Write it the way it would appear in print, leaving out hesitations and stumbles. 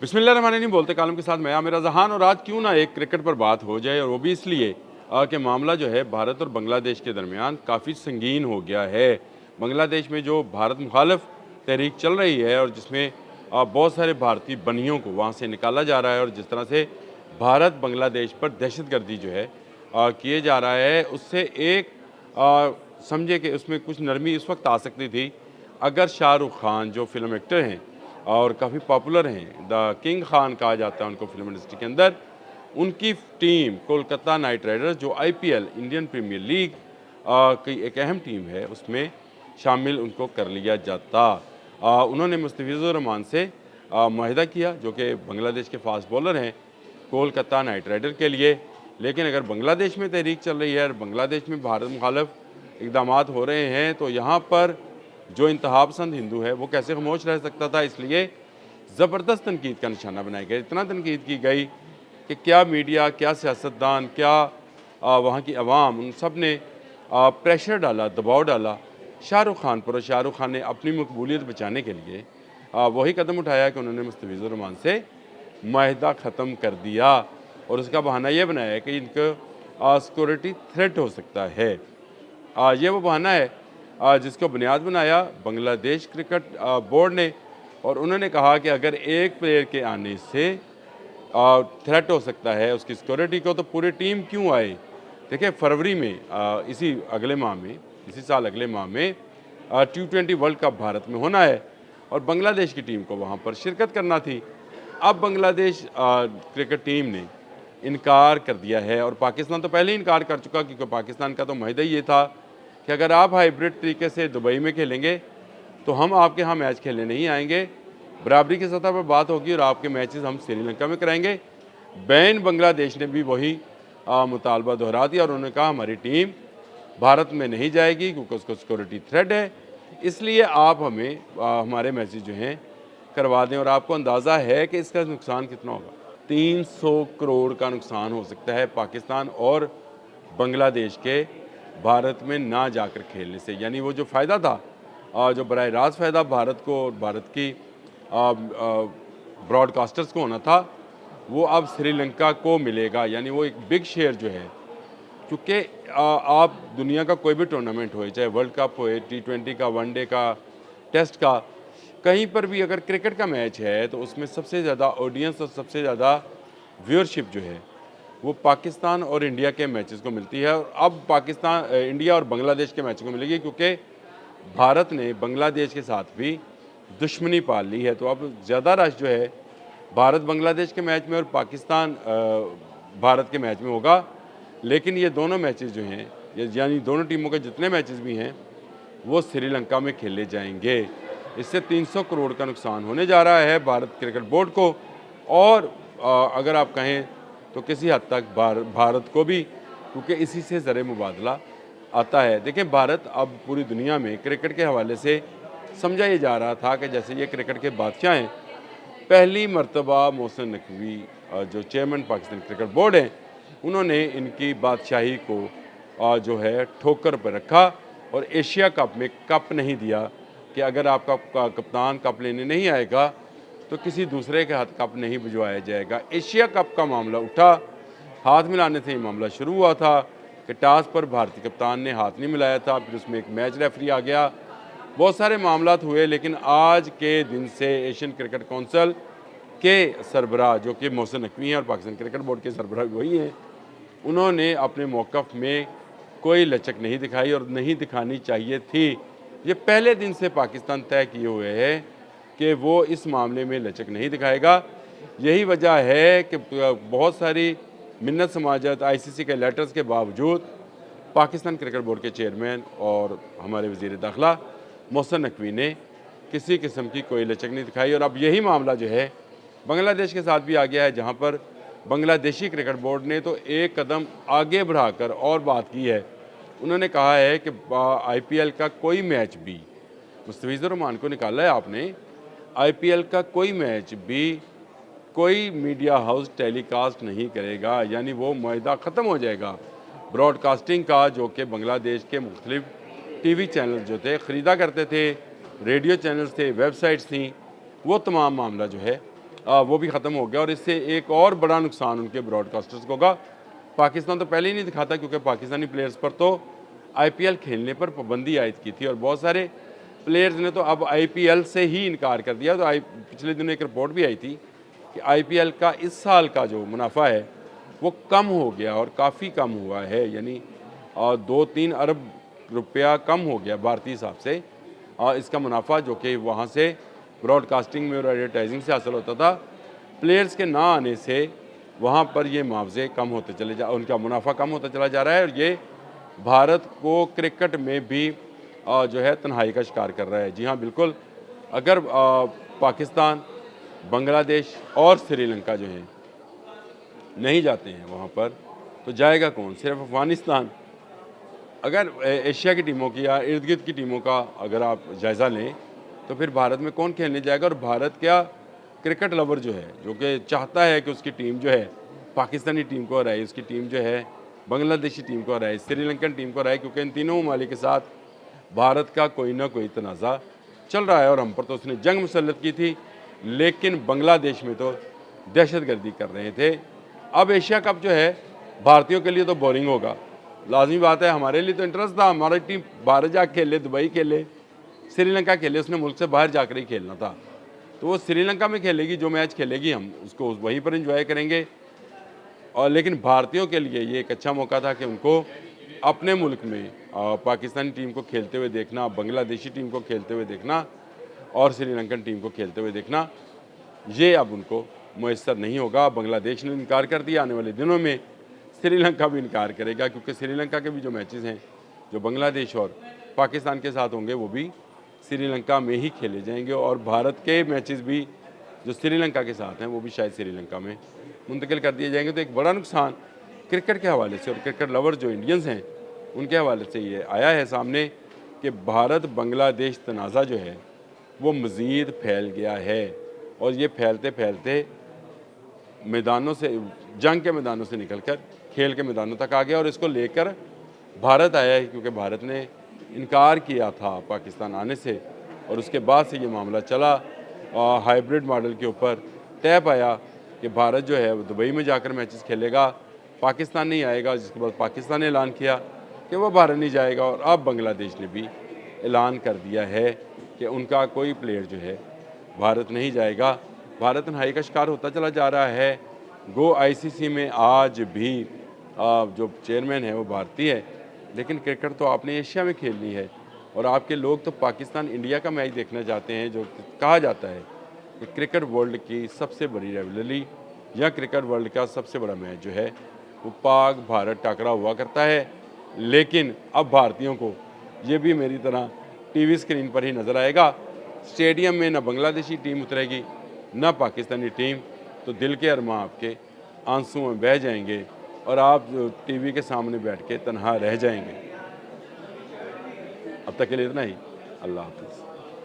बिस्मिल्लाहिर्रहमानिर्रहीम बोलते कालम के साथ मैं आमिर जहान। और आज क्यों ना एक क्रिकेट पर बात हो जाए, और वो भी इसलिए कि मामला जो है भारत और बांग्लादेश के दरमियान काफ़ी संगीन हो गया है। बांग्लादेश में जो भारत मुखालिफ तहरीक चल रही है और जिसमें बहुत सारे भारतीय बनियों को वहाँ से निकाला जा रहा है, और जिस तरह से भारत बांग्लादेश पर दहशतगर्दी जो है किए जा रहा है, उससे एक समझे कि उसमें कुछ नरमी इस वक्त आ सकती थी अगर शाहरुख खान जो फिल्म एक्टर हैं और काफ़ी पॉपुलर हैं, द किंग खान कहा जाता है उनको फिल्म इंडस्ट्री के अंदर, उनकी टीम कोलकाता नाइट राइडर्स जो आईपीएल इंडियन प्रीमियर लीग की एक अहम टीम है उसमें शामिल उनको कर लिया जाता। उन्होंने मुस्तफिजुर रहमान से मुआहिदा किया जो कि बांग्लादेश के फास्ट बॉलर हैं कोलकाता नाइट राइडर के लिए। लेकिन अगर बांग्लादेश में तहरीक चल रही है और बांग्लादेश में भारत मुखालिफ इकदाम हो रहे हैं, तो यहाँ पर जो इंतहा पसंद हिंदू है वो कैसे खामोश रह सकता था। इसलिए ज़बरदस्त तनकीद का निशाना बनाया गया। इतना तनकीद की गई कि क्या मीडिया, क्या सियासतदान, क्या वहाँ की आवाम, उन सब ने प्रेशर डाला, दबाव डाला शाहरुख खान पर। और शाहरुख खान ने अपनी मकबूलियत बचाने के लिए वही कदम उठाया कि उन्होंने मुस्तफिजुर रहमान से माहिदा ख़त्म कर दिया, और उसका बहाना ये बनाया कि इनका सिक्योरिटी थ्रेट हो सकता है। ये वो बहाना है जिसको बुनियाद बनाया बांग्लादेश क्रिकेट बोर्ड ने, और उन्होंने कहा कि अगर एक प्लेयर के आने से थ्रेट हो सकता है उसकी सिक्योरिटी को, तो पूरी टीम क्यों आए। देखिए फरवरी में इसी साल अगले माह में T20 वर्ल्ड कप भारत में होना है और बांग्लादेश की टीम को वहाँ पर शिरकत करना थी। अब बांग्लादेश क्रिकेट टीम ने इनकार कर दिया है, और पाकिस्तान तो पहले ही इनकार कर चुका, क्योंकि पाकिस्तान का तो मुआहिदा ये था कि अगर आप हाइब्रिड तरीके से दुबई में खेलेंगे तो हम आपके यहाँ मैच खेलने नहीं आएंगे, बराबरी की सतह पर बात होगी और आपके मैचेस हम श्रीलंका में कराएंगे। बैन बांग्लादेश ने भी वही मुतालबा दोहरा दिया और उन्होंने कहा हमारी टीम भारत में नहीं जाएगी क्योंकि उसको सिक्योरिटी थ्रेट है, इसलिए आप हमें हमारे मैचेस जो हैं करवा दें। और आपको अंदाज़ा है कि इसका नुकसान कितना होगा। 300 करोड़ का नुकसान हो सकता है पाकिस्तान और बांग्लादेश के भारत में ना जाकर खेलने से। यानी वो जो फ़ायदा था, जो बराह रास्त फ़ायदा भारत को और भारत की ब्रॉडकास्टर्स को होना था, वो अब श्रीलंका को मिलेगा। यानी वो एक बिग शेयर जो है, क्योंकि आप दुनिया का कोई भी टूर्नामेंट हो, चाहे वर्ल्ड कप हो, T20 का, वनडे का, टेस्ट का, कहीं पर भी अगर क्रिकेट का मैच है तो उसमें सबसे ज़्यादा ऑडियंस और सबसे ज़्यादा व्यूअरशिप जो है वो पाकिस्तान और इंडिया के मैचेस को मिलती है। और अब इंडिया और बांग्लादेश के मैचों को मिलेगी, क्योंकि भारत ने बांग्लादेश के साथ भी दुश्मनी पाल ली है। तो अब ज़्यादा रश जो है भारत बांग्लादेश के मैच में और पाकिस्तान भारत के मैच में होगा। लेकिन ये दोनों मैचेस जो हैं, यानी दोनों टीमों के जितने मैचेस भी हैं वो श्रीलंका में खेले जाएंगे। इससे 300 करोड़ का नुकसान होने जा रहा है भारत क्रिकेट बोर्ड को, और अगर आप कहें तो किसी हद तक भारत को भी, क्योंकि इसी से ज़र मुबादला आता है। देखें भारत अब पूरी दुनिया में क्रिकेट के हवाले से समझा ये जा रहा था कि जैसे ये क्रिकेट के बादशाह हैं। पहली मरतबा मोहसिन नकवी जो चेयरमैन पाकिस्तान क्रिकेट बोर्ड हैं, उन्होंने इनकी बादशाही को जो है ठोकर पर रखा और एशिया कप में कप नहीं दिया कि अगर आपका कप्तान कप लेने नहीं आएगा तो किसी दूसरे के हाथ कप नहीं भिजवाया जाएगा। एशिया कप का मामला उठा, हाथ मिलाने से ये मामला शुरू हुआ था कि टॉस पर भारतीय कप्तान ने हाथ नहीं मिलाया था, फिर उसमें एक मैच रेफरी आ गया, बहुत सारे मामलात हुए। लेकिन आज के दिन से एशियन क्रिकेट कौंसिल के सरबराह जो कि मोहसिन नकवी हैं और पाकिस्तान क्रिकेट बोर्ड के सरबराह वही हैं, उन्होंने अपने मौक़िफ़ में कोई लचक नहीं दिखाई और नहीं दिखानी चाहिए थी। ये पहले दिन से पाकिस्तान तय किए हुए है कि वो इस मामले में लचक नहीं दिखाएगा। यही वजह है कि बहुत सारी मिन्नत समाजत आईसीसी के लेटर्स के बावजूद पाकिस्तान क्रिकेट बोर्ड के चेयरमैन और हमारे वज़ीर दाखिला मोहसिन नकवी ने किसी किस्म की कोई लचक नहीं दिखाई। और अब यही मामला जो है बांग्लादेश के साथ भी आ गया है, जहाँ पर बांग्लादेशी क्रिकेट बोर्ड ने तो एक कदम आगे बढ़ाकर और बात की है। उन्होंने कहा है कि आईपीएल का कोई मैच भी, मुस्तफिजुर रहमान को निकाला है आपने, आईपीएल का कोई मैच भी कोई मीडिया हाउस टेलीकास्ट नहीं करेगा। यानी वो मुआहिदा ख़त्म हो जाएगा ब्रॉडकास्टिंग का, जो कि बांग्लादेश के मुख्तलिफ टीवी चैनल जो थे ख़रीदा करते थे, रेडियो चैनल्स थे, वेबसाइट्स थी, वो तमाम मामला जो है वो भी ख़त्म हो गया और इससे एक और बड़ा नुकसान उनके ब्रॉडकास्टर्स को होगा। पाकिस्तान तो पहले ही नहीं दिखाता क्योंकि पाकिस्तानी प्लेयर्स पर तो आईपीएल खेलने पर पाबंदी आयद की थी और बहुत सारे प्लेयर्स ने तो अब आईपीएल से ही इनकार कर दिया। तो पिछले दिनों एक रिपोर्ट भी आई थी कि आईपीएल का इस साल का जो मुनाफा है वो कम हो गया और काफ़ी कम हुआ है, यानी 2-3 अरब रुपया कम हो गया भारतीय हिसाब से इसका मुनाफा, जो कि वहाँ से ब्रॉडकास्टिंग में और एडवर्टाइजिंग से हासिल होता था। प्लेयर्स के ना आने से वहाँ पर ये मुआवजे कम होते उनका मुनाफा कम होता चला जा रहा है और ये भारत को क्रिकेट में भी जो है तन्हाई का शिकार कर रहा है। जी हाँ, बिल्कुल। अगर पाकिस्तान, बांग्लादेश और श्रीलंका जो हैं नहीं जाते हैं वहाँ पर, तो जाएगा कौन? सिर्फ अफ़गानिस्तान। अगर एशिया की टीमों की या इर्द गिर्द की टीमों का अगर आप जायज़ा लें तो फिर भारत में कौन खेलने जाएगा? और भारत क्या क्रिकेट लवर जो है, जो कि चाहता है कि उसकी टीम जो है पाकिस्तानी टीम को हराए, उसकी टीम जो है बांग्लादेशी टीम को हराए, श्रीलंकन टीम को हराए, क्योंकि इन तीनों ममालिक के साथ भारत का कोई ना कोई तनाज़ा चल रहा है और हम पर तो उसने जंग मुसल्लत की थी, लेकिन बांग्लादेश में तो दहशतगर्दी कर रहे थे। अब एशिया कप जो है भारतीयों के लिए तो बोरिंग होगा, लाजमी बात है। हमारे लिए तो इंटरेस्ट था, हमारी टीम बाहर जा खेले, दुबई खेले, श्रीलंका खेले, उसने मुल्क से बाहर जाकर ही खेलना था। तो वो श्रीलंका में खेलेगी, जो मैच खेलेगी हम उसको वहीं पर एंजॉय करेंगे। और लेकिन भारतीयों के लिए ये एक अच्छा मौका था कि उनको अपने मुल्क में पाकिस्तानी टीम को खेलते हुए देखना, बांग्लादेशी टीम को खेलते हुए देखना और श्रीलंकन टीम को खेलते हुए देखना, ये अब उनको मुयस्सर नहीं होगा। बांग्लादेश ने इनकार कर दिया, आने वाले दिनों में श्रीलंका भी इनकार करेगा, क्योंकि श्रीलंका के भी जो मैचेस हैं जो बांग्लादेश और पाकिस्तान के साथ होंगे वो भी श्रीलंका में ही खेले जाएंगे और भारत के मैचेस भी जो श्रीलंका के साथ हैं वो भी शायद श्रीलंका में मुंतकिल कर दिए जाएंगे। तो एक बड़ा नुकसान क्रिकेट के हवाले से और क्रिकेट लवर जो इंडियंस हैं उनके हवाले से ये आया है सामने कि भारत बांग्लादेश तनाज़ा जो है वो मज़ीद फैल गया है और ये फैलते फैलते मैदानों से, जंग के मैदानों से निकलकर खेल के मैदानों तक आ गया और इसको लेकर भारत आया है, क्योंकि भारत ने इनकार किया था पाकिस्तान आने से और उसके बाद से ये मामला चला। हाइब्रिड मॉडल के ऊपर तय पाया कि भारत जो है वो दुबई में जाकर मैचेस खेलेगा, पाकिस्तान नहीं आएगा, जिसके बाद पाकिस्तान ने ऐलान किया कि वो भारत नहीं जाएगा और अब बांग्लादेश ने भी ऐलान कर दिया है कि उनका कोई प्लेयर जो है भारत नहीं जाएगा। भारत तन्हाई का शिकार होता चला जा रहा है। गो आईसीसी में आज भी जो चेयरमैन है वो भारतीय है, लेकिन क्रिकेट तो आपने एशिया में खेलनी है और आपके लोग तो पाकिस्तान इंडिया का मैच देखना चाहते हैं, जो कहा जाता है कि क्रिकेट वर्ल्ड की सबसे बड़ी रिवलरी या क्रिकेट वर्ल्ड का सबसे बड़ा मैच जो है वो पाक भारत टाकरा हुआ करता है। लेकिन अब भारतीयों को ये भी मेरी तरह टीवी स्क्रीन पर ही नज़र आएगा। स्टेडियम में ना बांग्लादेशी टीम उतरेगी ना पाकिस्तानी टीम, तो दिल के अरमा आपके आंसुओं में बह जाएंगे और आप टीवी के सामने बैठ के तन्हा रह जाएंगे। अब तक के लिए इतना ही। अल्लाह हाफ़िज़।